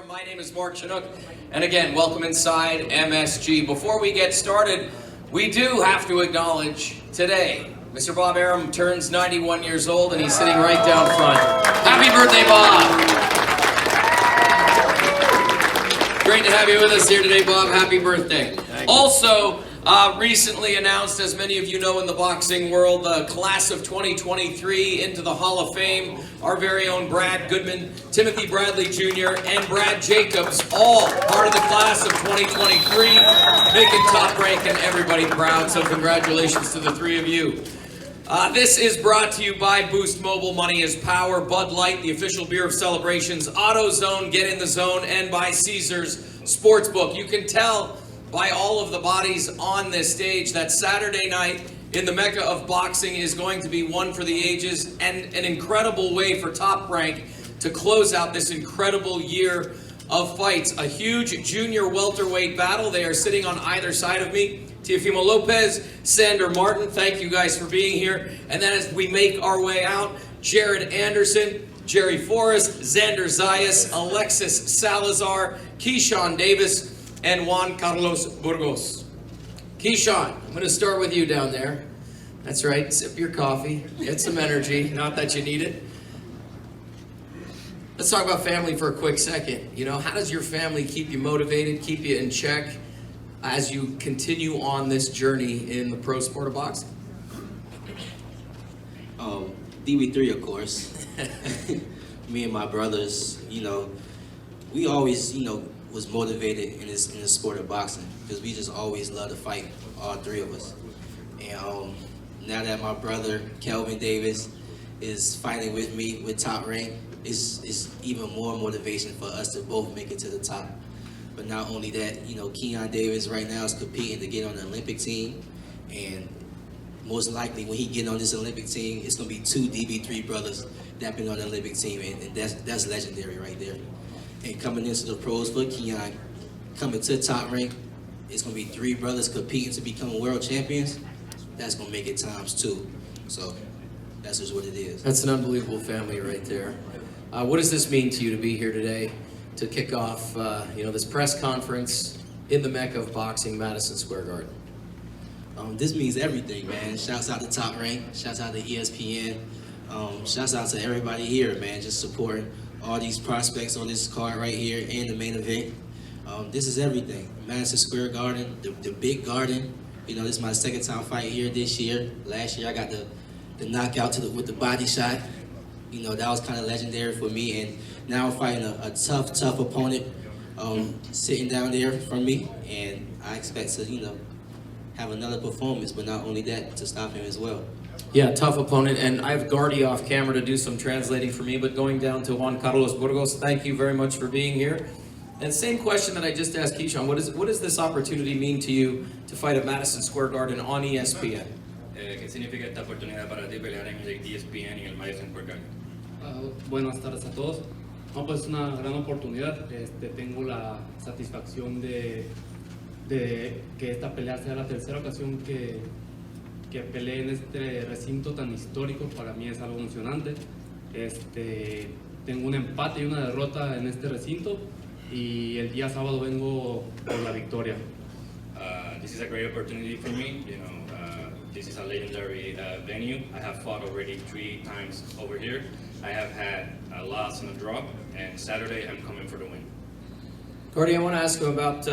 Aram. My name is Mark Chinook, and again, welcome inside MSG. Before we get started, we do have to acknowledge today, Mr. Bob Aram turns 91 years old, and he's sitting right down front. Happy birthday, Bob! Great to have you with us here today, Bob. Happy birthday. Also, recently announced, as many of you know in the boxing world, the class of 2023 into the Hall of Fame, our very own Brad Goodman, Timothy Bradley Jr., and Brad Jacobs, all part of the class of 2023, making Top Rank and everybody proud, so congratulations to the three of you. This is brought to you by Boost Mobile, Money is Power, Bud Light, the official beer of celebrations, AutoZone, Get in the Zone, and by Caesars Sportsbook. You can tell by all of the bodies on this stage that Saturday night in the Mecca of boxing is going to be one for the ages and an incredible way for Top Rank to close out this incredible year of fights. A huge junior welterweight battle. They are sitting on either side of me. Teofimo Lopez, Sandor Martin, thank you guys for being here. And then as we make our way out, Jared Anderson, Jerry Forrest, Xander Zayas, Alexis Salazar, Keyshawn Davis, and Juan Carlos Burgos. Keyshawn, I'm going to start with you down there. That's right, sip your coffee, get some energy, not that you need it. Let's talk about family for a quick second. You know, how does your family keep you motivated, keep you in check as you continue on this journey in the pro sport of boxing? DB3, of course. Me and my brothers, you know, we always, you know, was motivated in this sport of boxing because we just always loved to fight, all three of us. And now that my brother Kelvin Davis is fighting with me with Top Rank, it's even more motivation for us to both make it to the top. But not only that, you know, Keon Davis right now is competing to get on the Olympic team, and most likely when he get on this Olympic team, it's gonna be two DB3 brothers that been on the Olympic team, and that's legendary right there. And coming into the pros for Keon, coming to Top Rank, it's going to be three brothers competing to become world champions. That's going to make it times two. So that's just what it is. That's an unbelievable family right there. What does this mean to you to be here today to kick off you know, this press conference in the Mecca of boxing, Madison Square Garden? This means everything, man. Shouts out to Top Rank. Shouts out to ESPN. Shouts out to everybody here, man, just supporting all these prospects on this card right here and the main event. This is everything. Madison Square Garden, the big garden. You know, this is my second time fighting here this year. Last year I got the knockout with the body shot. You know, that was kind of legendary for me. And now I'm fighting a tough opponent sitting down there from me. And I expect to, you know, have another performance, but not only that, to stop him as well. Yeah, tough opponent, and I have Gardy off camera to do some translating for me, but going down to Juan Carlos Burgos, thank you very much for being here. And same question that I just asked Keyshawn, what does this opportunity mean to you to fight at Madison Square Garden on ESPN? ¿Qué significa esta oportunidad para ti pelear en el ESPN y el Madison Square Garden? Buenas tardes a todos. No, pues es una gran oportunidad. Tengo la satisfacción de que esta pelea sea la tercera ocasión que peleé en este recinto tan histórico. Para mí es algo emocionante. Tengo un empate y una derrota en este recinto y el día sábado vengo por la victoria. This is a great opportunity for me. You know, this is a legendary venue. I have fought already 3 times over here. I have had a loss and a draw, and Saturday I'm coming for the win. Gardy, I want to ask him about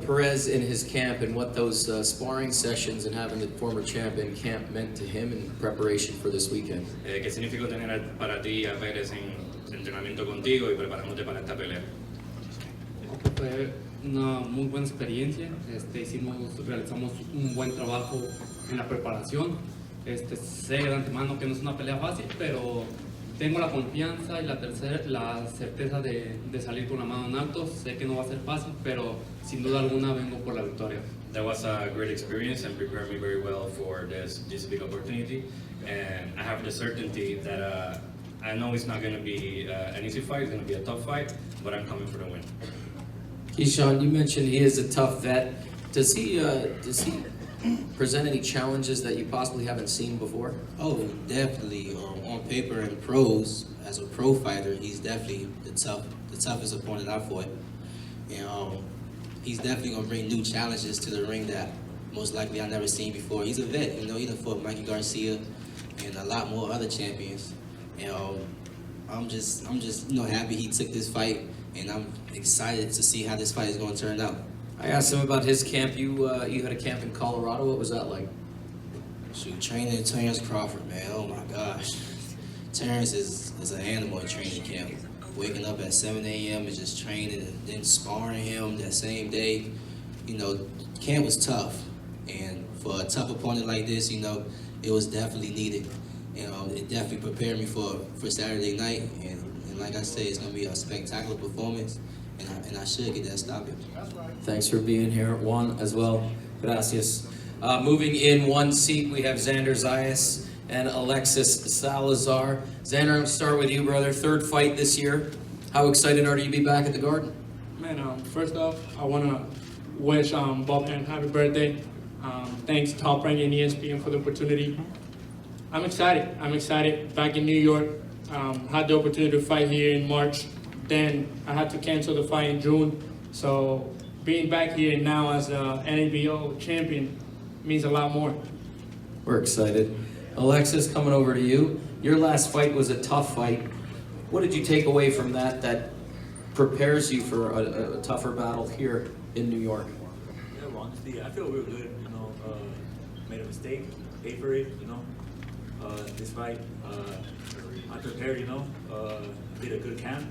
Perez in his camp and what those sparring sessions and having the former champ in camp meant to him in preparation for this weekend. ¿Qué significa tener para ti a Pérez en entrenamiento contigo y preparándote para esta pelea? Fue una muy buena experiencia. Realizamos un buen trabajo en la preparación. Sé de antemano que no es una pelea fácil, pero tengo la confianza y la certeza de salir con la mano en alto. Sé que no va a ser fácil, pero sin duda alguna vengo por la victoria. That was a great experience and prepared me very well for this big opportunity. And I have the certainty that I know it's not going to be an easy fight. It's going to be a tough fight, but I'm coming for the win. Keyshawn, you mentioned he is a tough vet. Does he present any challenges that you possibly haven't seen before? Oh, definitely. On paper and pros, as a pro fighter, he's definitely the toughest opponent I fought. And he's definitely gonna bring new challenges to the ring that most likely I've never seen before. He's a vet, you know. He done fought Mikey Garcia and a lot more other champions. And I'm just happy he took this fight, and I'm excited to see how this fight is gonna turn out. I asked him about his camp. You had a camp in Colorado. What was that like? Shoot, training Terrence Crawford, man. Oh my gosh. Terrence is an animal in training camp. Waking up at 7 a.m. and just training and then sparring him that same day. You know, camp was tough. And for a tough opponent like this, you know, it was definitely needed. You know, it definitely prepared me for Saturday night. And like I said, it's going to be a spectacular performance. And I should get that stoppage. Thanks for being here, Juan, as well. Gracias. Moving in one seat, we have Xander Zayas and Alexis Salazar. Xander, I'm going to start with you, brother. Third fight this year. How excited are you to be back at the Garden? Man, first off, I want to wish Bob and happy birthday. Thanks Top Rank and ESPN for the opportunity. I'm excited. Back in New York. Had the opportunity to fight here in March. Then I had to cancel the fight in June. So being back here now as a NABO champion means a lot more. We're excited. Alexis, coming over to you. Your last fight was a tough fight. What did you take away from that prepares you for a tougher battle here in New York? Yeah, well, honestly, I feel real good. You know, made a mistake, paid for it. You know, this fight, I prepared. You know, did a good camp.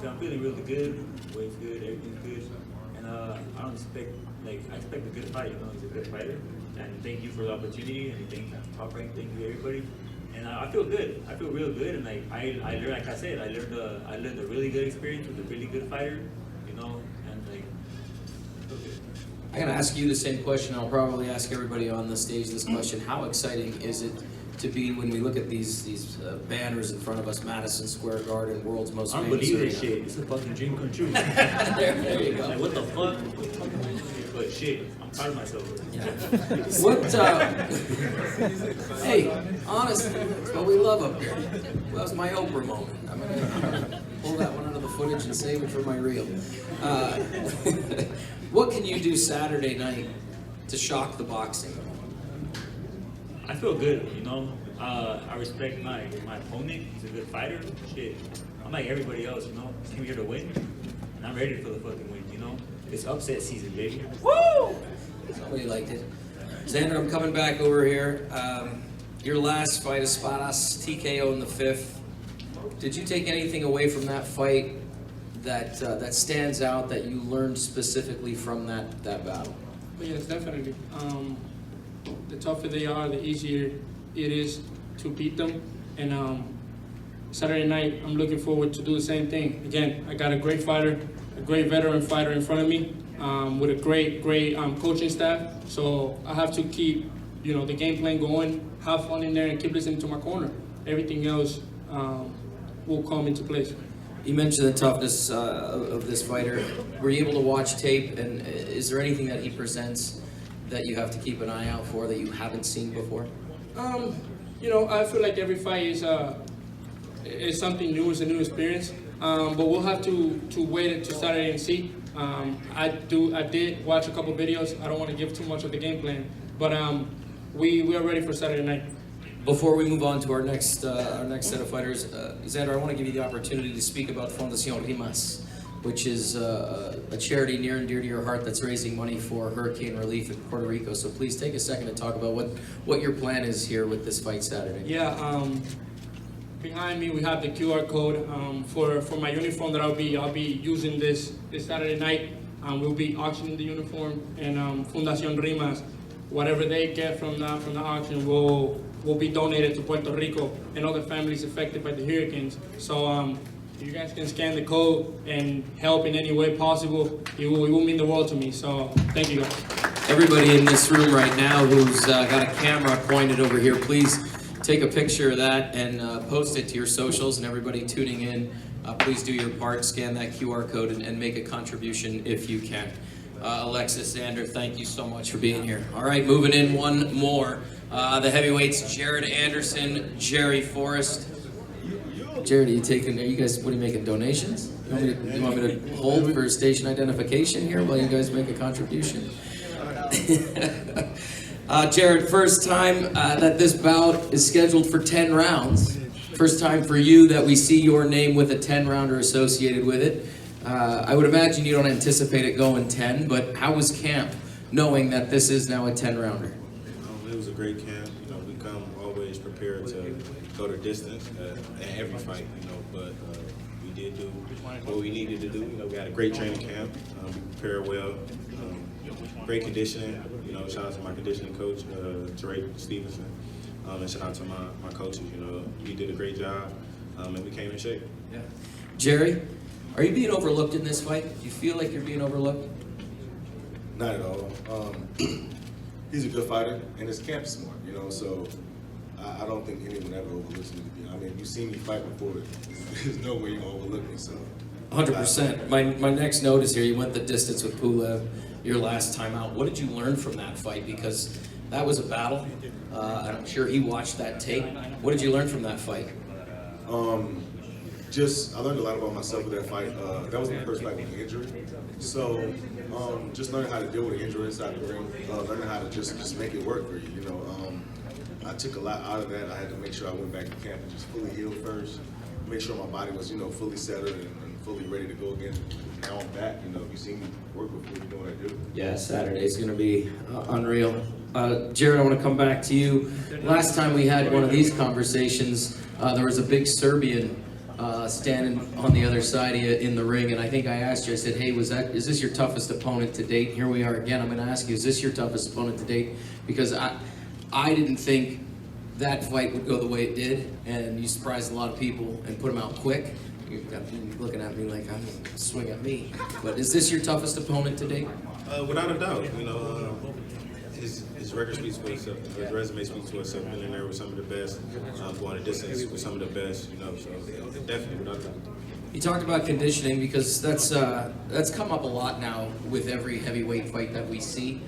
So I'm feeling really good. Weight's good, everything's good, and I expect a good fight. You know, he's a good fighter. And thank you for the opportunity, and thank Top Rank, thank you everybody. And I feel good. I feel real good, and I learned, like I said, I learned a really good experience with a really good fighter, you know, and I feel good. I'm going to ask you the same question. I'll probably ask everybody on the stage this question. How exciting is it to be, when we look at these banners in front of us, Madison Square Garden, world's most I don't famous believe arena? this shit. It's a fucking dream come true. there you go. Like, what the fuck? But shit, I'm proud of myself. What, hey, honestly, that's what we love up here. That was my Oprah moment. I'm gonna pull that one out of the footage and save it for my reel. What can you do Saturday night to shock the boxing? I feel good, you know. I respect my opponent. He's a good fighter. Shit, I'm like everybody else, you know. Came here to win, and I'm ready for the fucking win, you know. It's upset season, baby. Woo! Somebody liked it. Xander, I'm coming back over here. Your last fight, Espadas, TKO in the 5th. Did you take anything away from that fight that stands out, that you learned specifically from that battle? But yes, definitely. The tougher they are, the easier it is to beat them. And Saturday night, I'm looking forward to do the same thing. Again, I got a great fighter, a great veteran fighter in front of me, with a great coaching staff. So I have to keep, you know, the game plan going, have fun in there, and keep listening to my corner. Everything else will come into place. You mentioned the toughness of this fighter. Were you able to watch tape, and is there anything that he presents that you have to keep an eye out for that you haven't seen before? You know, I feel like every fight is something new, it's a new experience. But we'll have to wait until Saturday and see. I did watch a couple videos. I don't want to give too much of the game plan, but we are ready for Saturday night. Before we move on to our next set of fighters, Xander, I want to give you the opportunity to speak about Fundación Rimas, which is a charity near and dear to your heart that's raising money for hurricane relief in Puerto Rico. So please take a second to talk about what your plan is here with this fight Saturday. Yeah, behind me we have the QR code for my uniform that I'll be using this Saturday night. We'll be auctioning the uniform, and Fundación Rimas, whatever they get from the auction will be donated to Puerto Rico and other families affected by the hurricanes. So if you guys can scan the code and help in any way possible, it will mean the world to me. So thank you guys. Everybody in this room right now who's got a camera pointed over here, please take a picture of that and post it to your socials. And everybody tuning in, please do your part, scan that QR code and make a contribution if you can. Alexis Sandor, thank you so much for being here. All right, moving in one more. The heavyweights, Jared Anderson, Jerry Forrest. Jared, are you guys, what are you making, donations? You want me to hold for station identification here while you guys make a contribution? Jared, first time that this bout is scheduled for 10 rounds. First time for you that we see your name with a 10-rounder associated with it. I would imagine you don't anticipate it going 10, but how was camp knowing that this is now a 10-rounder? It was a great camp. We come always prepared to go the distance at every fight, but we did do what we needed to do. We had a great training camp. We prepared well. Great conditioning. Shout out to my conditioning coach, Teray Stevenson, and shout out to my coaches. We did a great job, and we came in shape. Yeah. Jerry, are you being overlooked in this fight? Do you feel like you're being overlooked? Not at all. He's a good fighter, and his camp is smart, so I don't think anyone ever overlooks me. I mean, you've seen me fight before. There's no way you're going to overlook me, so. 100%. My next note is here, you went the distance with Pulev your last time out. What did you learn from that fight? Because that was a battle. And I'm sure he watched that tape. What did you learn from that fight? I learned a lot about myself with that fight. That was my first fight with an injury. So just learning how to deal with an injury inside the ring, learning how to just make it work for you, I took a lot out of that. I had to make sure I went back to camp and just fully healed first, make sure my body was, fully settled and fully ready to go again. Now I'm back, you see me work before you know what I do. Yeah, Saturday's going to be unreal. Jared, I want to come back to you. Last time we had one of these conversations, there was a big Serbian standing on the other side of you in the ring, and I think I asked you, I said, hey, is this your toughest opponent to date? Here we are again. I'm going to ask you, is this your toughest opponent to date? Because I didn't think that fight would go the way it did, and you surprised a lot of people and put them out quick. You're looking at me like I'm going to swing at me. But is this your toughest opponent to date? Without a doubt, his record speaks for itself. His resume speaks for itself. Been in there with some of the best, going the distance with some of the best, so definitely without a doubt. You talked about conditioning because that's come up a lot now with every heavyweight fight that we see.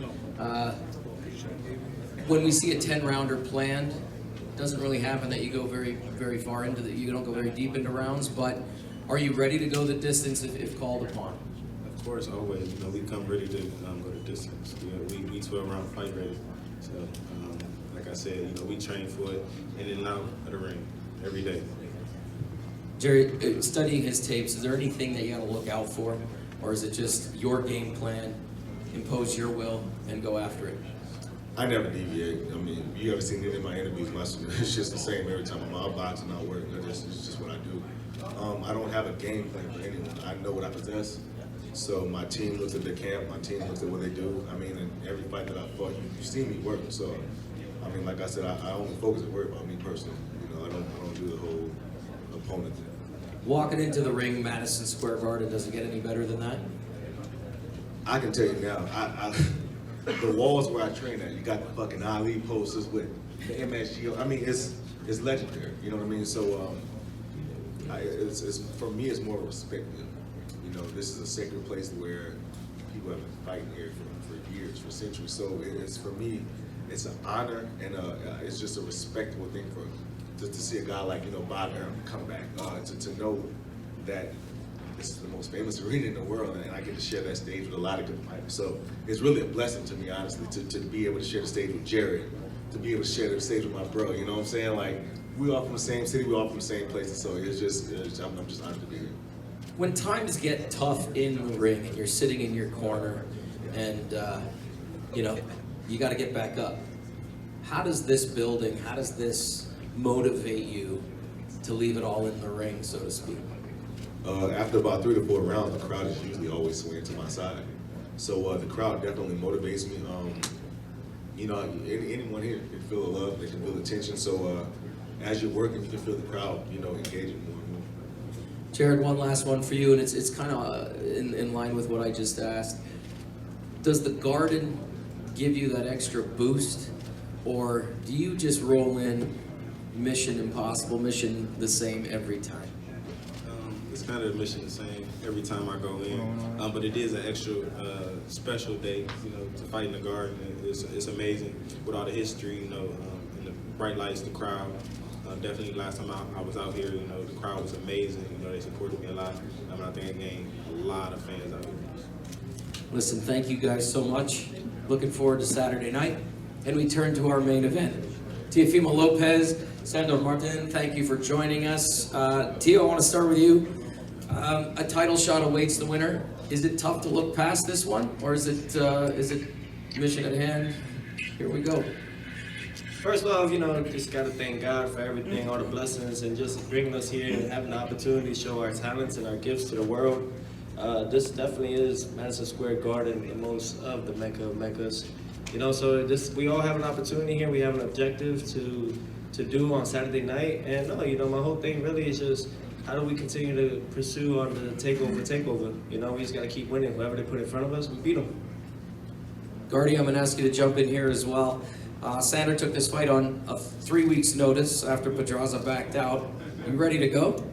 When we see a 10-rounder planned, it doesn't really happen that you go very, very far into you don't go very deep into rounds, but are you ready to go the distance if called upon? Of course, always. We come ready to go the distance. We 12-round fight ready. So, like I said, we train for it in and out of the ring every day. Jerry, studying his tapes, is there anything that you got to look out for, or is it just your game plan, impose your will, and go after it? I never deviate. I mean, you ever seen any of my interviews? It's just the same every time. I'm out boxing, out working. It's just what I do. I don't have a game plan for anyone. I know what I possess. So my team looks at their camp. My team looks at what they do. I mean, in every fight that I fought, you see me work. So, I mean, like I said, I only focus and worry about me personally. I don't do the whole opponent thing. Walking into the ring, Madison Square Garden, does it get any better than that? I can tell you now. The walls where I train at, you got the fucking Ali posters with the MSG. I mean, it's legendary. You know what I mean? So, it's for me, it's more respect. This is a sacred place where people have been fighting here for years, for centuries. So it's for me, it's an honor and it's just a respectable thing to see a guy like Bob Arum come back. To know that this is the most famous arena in the world, and I get to share that stage with a lot of good fighters. So it's really a blessing to me, honestly, to be able to share the stage with Jared, to be able to share the stage with my bro. You know what I'm saying? Like, we all from the same city, we all from the same places. So I'm just honored to be here. When times get tough in the ring and you're sitting in your corner and, you got to get back up, how does this motivate you to leave it all in the ring, so to speak? After about 3 to 4 rounds, the crowd is usually always swinging to my side. So the crowd definitely motivates me. Anyone here can feel the love, they can feel the tension. So as you're working, you can feel the crowd, engaging more and more. Jared, one last one for you, and it's kind of in line with what I just asked. Does the Garden give you that extra boost, or do you just roll in mission impossible, mission the same every time? It's kind of the mission the same every time I go in, but it is an extra special day, you know, to fight in the Garden. It's amazing with all the history, you know, and the bright lights, the crowd. Definitely last time I was out here, you know, the crowd was amazing. You know, they supported me a lot. I think I gained a lot of fans out here. Listen, thank you guys so much. Looking forward to Saturday night. And we turn to our main event. Teofimo Lopez, Sandor Martin, thank you for joining us. Teo, I want to start with you. A title shot awaits the winner. Is it tough to look past this one, or is it mission at hand? Here we go. First off, you know, just got to thank God for everything, all the blessings, and just bringing us here and having the opportunity to show our talents and our gifts to the world. This definitely is Madison Square Garden, the most of the Mecca of Meccas. You know, so we all have an opportunity here. We have an objective to do on Saturday night. And no, you know, my whole thing really is just how do we continue to pursue on the takeover. You know, we just got to keep winning. Whoever they put in front of us, we beat them. Guardy, I'm going to ask you to jump in here as well. Sandor took this fight on a 3 weeks notice after Pedraza backed out. You ready to go?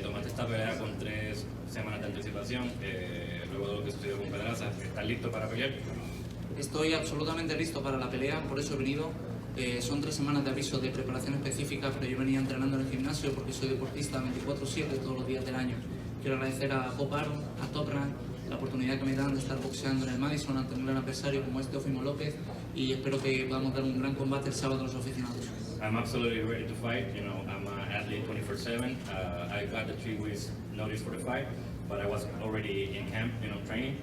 Tomaste esta pelea con 3 semanas de anticipación, luego de lo que sucedió con Pedraza. ¿Estás listo para pelear? Estoy absolutamente listo para la pelea, por eso he venido. Son 3 semanas de aviso de preparación específica, pero yo venía entrenando en el gimnasio porque soy deportista 24/7 todos los días del año. Quiero agradecer a Pop Aron, a Top Rank, la oportunidad que me dan de estar boxeando en el Madison ante un gran adversario como es Teofimo Lopez, y espero que podamos dar un gran combate el sábado a los aficionados. I'm absolutely ready to fight. You know, I'm an athlete 24/7. I got the 3 weeks notice for the fight, but I was already in camp, you know, training.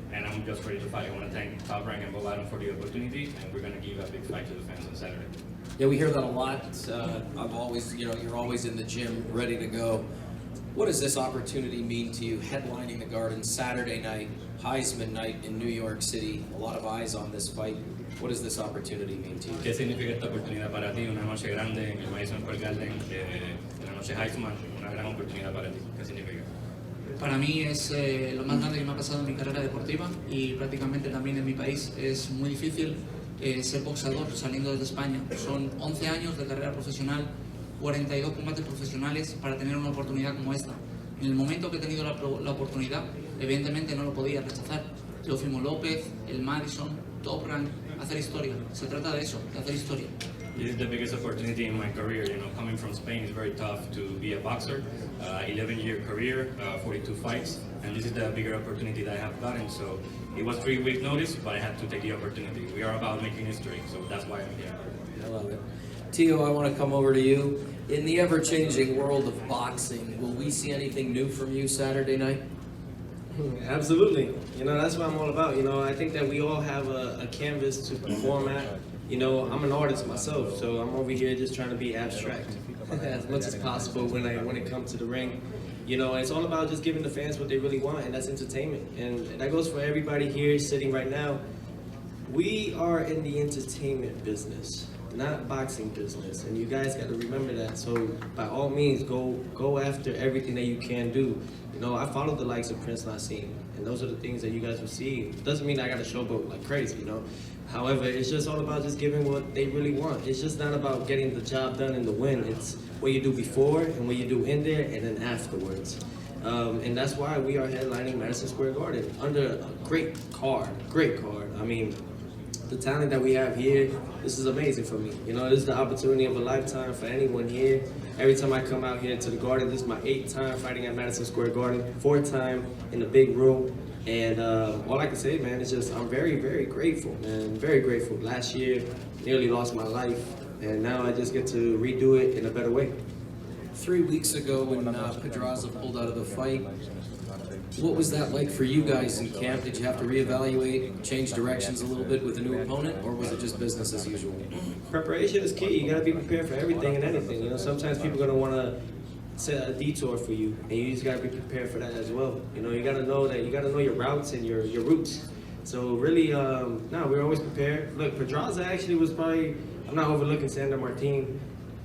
And I'm just ready to fight. I want to thank Top Rank and Bob Adam for the opportunity, and we're going to give a big fight to the fans on Saturday. Yeah, we hear that a lot. I've always, you know, you're always in the gym, ready to go. What does this opportunity mean to you, headlining the Garden Saturday night, Heisman night in New York City? A lot of eyes on this fight. What does this opportunity mean to you? ¿Qué significa esta oportunidad para ti? Una noche grande en el Madison Square Garden, una noche Heisman, una gran oportunidad para ti. ¿Qué significa? Para mí es lo más grande que me ha pasado en mi carrera deportiva y prácticamente también en mi país. Es muy difícil ser boxeador saliendo desde España. Son 11 años de carrera profesional, 42 combates profesionales para tener una oportunidad como esta. En el momento que he tenido la oportunidad, evidentemente no lo podía rechazar. Teofimo Lopez, el Madison, Top Rank, hacer historia. Se trata de eso, de hacer historia. This is the biggest opportunity in my career. You know, coming from Spain is very tough to be a boxer. 11-year career, 42 fights, and this is the bigger opportunity that I have gotten. So it was 3 weeks notice, but I had to take the opportunity. We are about making history, so that's why I'm here. I love it. Teo, I want to come over to you. In the ever-changing world of boxing, will we see anything new from you Saturday night? Absolutely. You know, that's what I'm all about. You know, I think that we all have a canvas to perform at. You know, I'm an artist myself, so I'm over here just trying to be abstract as much as possible when it comes to the ring. You know, it's all about just giving the fans what they really want, and that's entertainment. And that goes for everybody here sitting right now. We are in the entertainment business, not boxing business, and you guys got to remember that. So by all means, go after everything that you can do. You know, I follow the likes of Prince Nassim, and those are the things that you guys will see. Doesn't mean I got to showboat like crazy, you know. However, it's just all about just giving what they really want. It's just not about getting the job done and the win. It's what you do before and what you do in there and then afterwards. And that's why we are headlining Madison Square Garden under a great card. I mean, the talent that we have here, this is amazing for me. You know, this is the opportunity of a lifetime for anyone here. Every time I come out here to the Garden, this is my 8th time fighting at Madison Square Garden, 4th time in the big room. And all I can say, man, is just I'm very, very grateful, man. Very grateful. Last year, nearly lost my life, and now I just get to redo it in a better way. 3 weeks ago when Pedraza pulled out of the fight, what was that like for you guys in camp? Did you have to reevaluate, change directions a little bit with a new opponent, or was it just business as usual? Preparation is key. You gotta be prepared for everything and anything. You know, sometimes people are gonna wanna set a detour for you, and you just gotta be prepared for that as well. You know, you gotta know your routes and your roots. So really, we're always prepared. Look, Pedraza actually was probably, I'm not overlooking Sandor Martin.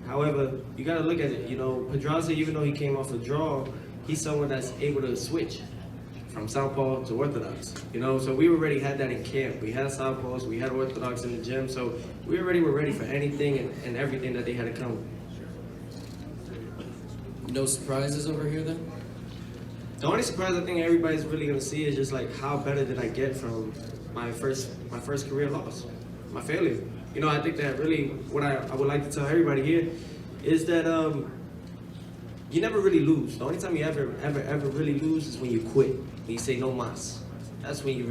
However, you gotta look at it. You know, Pedraza, even though he came off a draw, he's someone that's able to switch from southpaw to orthodox. You know, so we already had that in camp. We had southpaws, we had orthodox in the gym, so we already were ready for anything and everything that they had to come. No surprises over here then? The only surprise I think everybody's really gonna see is just like how better did I get from my first career loss, my failure. You know, I think that really what I would like to tell everybody here is that you never really lose. The only time you ever really lose is when you quit. When you say no mas. That's when you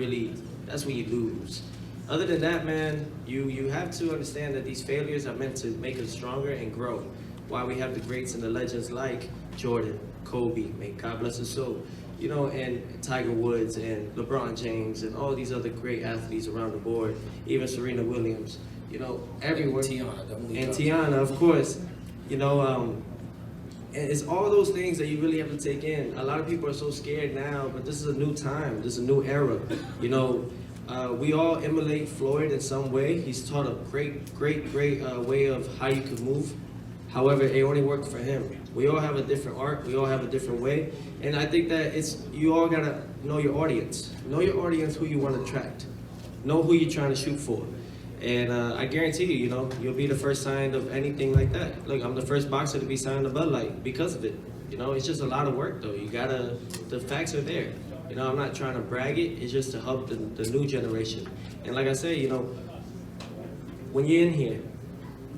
lose. Other than that, man, you have to understand that these failures are meant to make us stronger and grow. Why we have the greats and the legends like Jordan, Kobe, may God bless his soul, you know, and Tiger Woods and LeBron James and all these other great athletes around the board, even Serena Williams, you know, everywhere. And Tiana, of course, you know, and it's all those things that you really have to take in. A lot of people are so scared now, but this is a new time, this is a new era, you know. We all emulate Floyd in some way. He's taught a great way of how you could move. However, it only worked for him. We all have a different art. We all have a different way. And I think that you all gotta know your audience. Know your audience, who you want to attract. Know who you're trying to shoot for. And I guarantee you, you know, you'll be the first signed of anything like that. Look, I'm the first boxer to be signed to Bud Light because of it. You know, it's just a lot of work though. The facts are there. You know, I'm not trying to brag it. It's just to help the new generation. And like I say, you know, when you're in here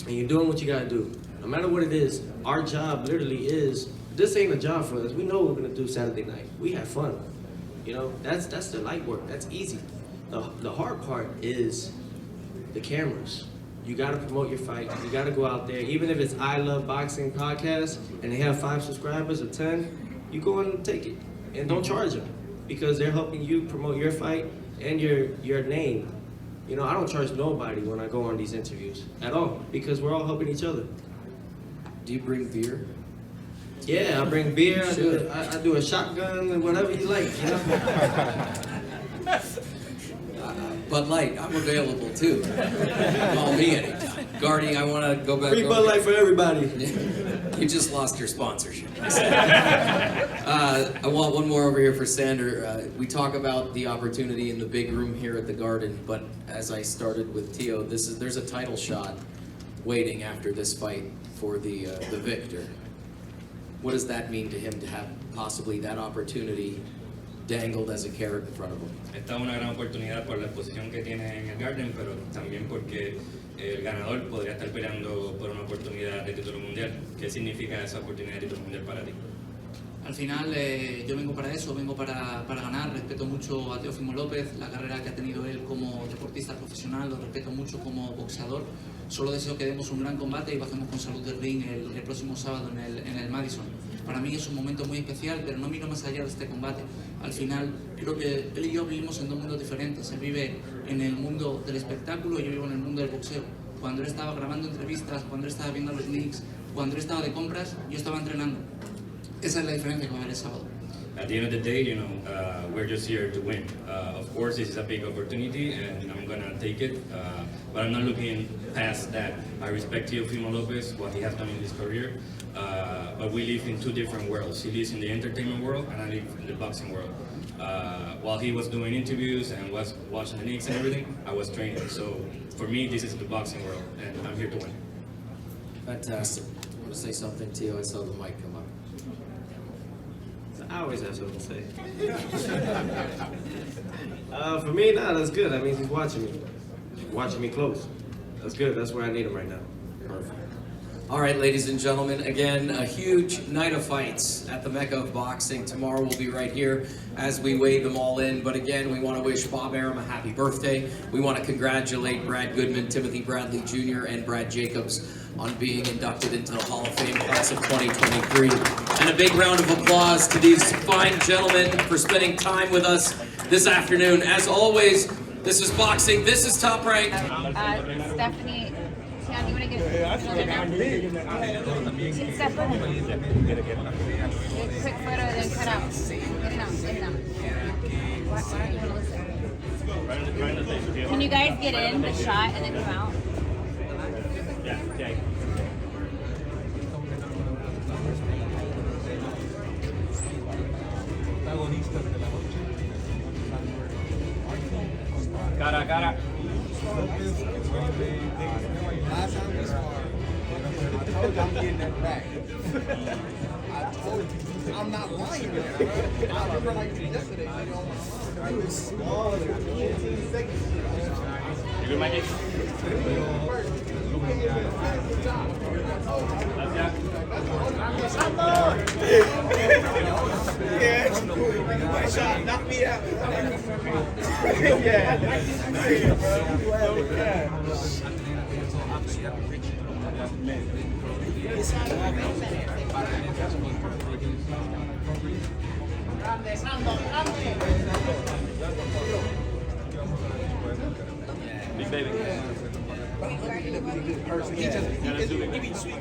and you're doing what you gotta do, no matter what it is, our job literally is, this ain't a job for us. We know what we're gonna do Saturday night. We have fun. You know, that's the light work. That's easy. The hard part is the cameras. You gotta promote your fight. You gotta go out there. Even if it's I Love Boxing podcast and they have 5 subscribers or 10, you go and take it. And don't charge them because they're helping you promote your fight and your name. You know, I don't charge nobody when I go on these interviews at all because we're all helping each other. Do you bring beer? Yeah, I bring beer. I do a shotgun and whatever you like. You know? Bud Light, I'm available too. Call me anytime. Gardy, I want to go back. Free Bud Light for everybody. You just lost your sponsorship. I want one more over here for Sandor. We talk about the opportunity in the big room here at the Garden, but as I started with Teo, there's a title shot waiting after this fight for the victor. What does that mean to him to have possibly that opportunity dangled as a carrot in front of him? Esta es una gran oportunidad por la exposición que tiene en el Garden, pero también porque el ganador podría estar peleando por una oportunidad de título mundial. ¿Qué significa esa oportunidad de título mundial para ti? Al final yo vengo para eso, vengo para ganar. Respeto mucho a Teofimo Lopez, la carrera que ha tenido él como deportista profesional, lo respeto mucho como boxeador. Solo deseo que demos un gran combate y bajemos con salud del ring el próximo sábado en el Madison. Para mí es un momento muy especial, pero no miro más allá de este combate. Al final creo que él y yo vivimos en dos mundos diferentes. Él vive en el mundo del espectáculo y yo vivo en el mundo del boxeo. Cuando él estaba grabando entrevistas, cuando él estaba viendo a los Knicks, cuando él estaba de compras, yo estaba entrenando. Esa es la diferencia con el sábado. At the end of the day, you know, we're just here to win. Of course, this is a big opportunity, and I'm gonna take it. But I'm not looking past that. I respect Teofimo Lopez, what he has done in his career. But we live in two different worlds. He lives in the entertainment world, and I live in the boxing world. While he was doing interviews and was watching the Knicks and everything, I was training. So for me, this is the boxing world, and I'm here to win. Fantastic. Want to say something, Teo? I saw the mic come up. I always have something to say. For me, nah, that's good. That means he's watching me close. That's good. That's where I need him right now. Perfect. All right, ladies and gentlemen, again, a huge night of fights at the Mecca of Boxing. Tomorrow we'll be right here as we weigh them all in. But again, we want to wish Bob Arum a happy birthday. We want to congratulate Brad Goodman, Timothy Bradley Jr., and Brad Jacobs on being inducted into the Hall of Fame class of 2023. And a big round of applause to these fine gentlemen for spending time with us this afternoon. As always, this is Boxing, this is Top Rank. Stephanie, Tian, you want to get Steph, quick photo and then cut out. Get it out. Why aren't you going to listen? Can you guys get in the shot and then come out? Yeah. Cara a cara. Last time we sparred, I told you I'm getting that back. I'm not lying. I remember like yesterday. He was smaller. 18 seconds. You good, Mikey? My shot knocked me out. Yeah. Big baby. He just, he be sweet.